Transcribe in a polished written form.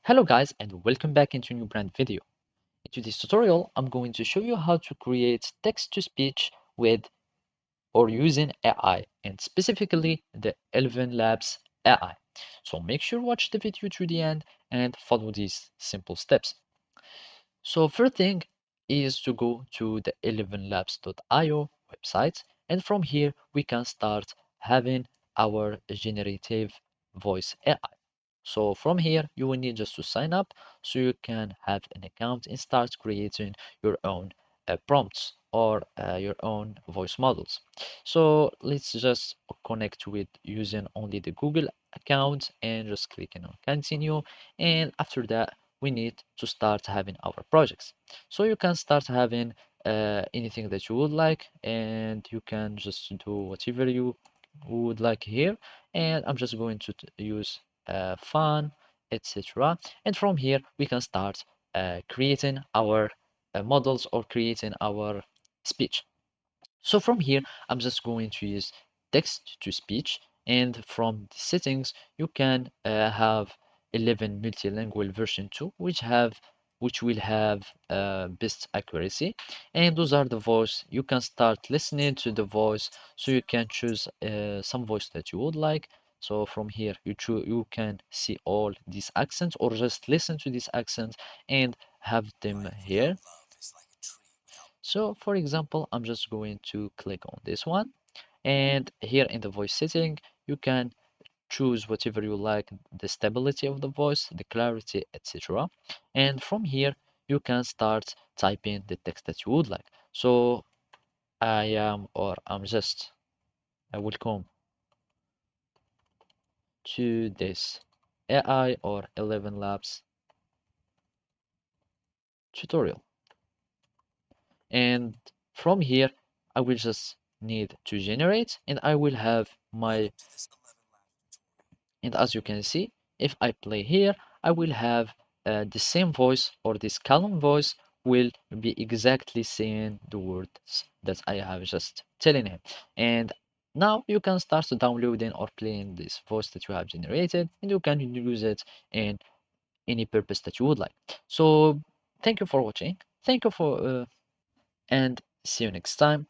Hello guys and welcome back into a new brand video. In today's tutorial, I'm going to show you how to create text-to-speech with or using AI and specifically the Elevenlabs AI. So make sure to watch the video to the end and follow these simple steps. So first thing is to go to the elevenlabs.io website, and from here we can start having our generative voice AI. So from here, you will need just to sign up so you can have an account and start creating your own prompts or your own voice models. So let's just connect with using only the Google account and just clicking on continue. And after that, we need to start having our projects. So you can start having anything that you would like, and you can just do whatever you would like here. And I'm just going to use fun, etc. And from here, we can start creating our models or creating our speech. So from here, I'm just going to use text to speech, and from the settings, you can have 11 multilingual version 2, which will have best accuracy, and those are the voice. You can start listening to the voice, so you can choose some voice that you would like. So from here, you can see all these accents, or just listen to these accents and have them here. So for example, I'm just going to click on this one, and here in the voice setting, you can choose whatever you like, the stability of the voice, the clarity, etc. And from here, you can start typing the text that you would like. So I am, or I'm just, I will come to this AI or Elevenlabs tutorial. And from here, I will just need to generate, and I will have my, and as you can see, if I play here, I will have the same voice, or this column voice will be exactly saying the words that I have just telling him. And now you can start downloading or playing this voice that you have generated, and you can use it in any purpose that you would like. So thank you for watching. Thank you for and see you next time.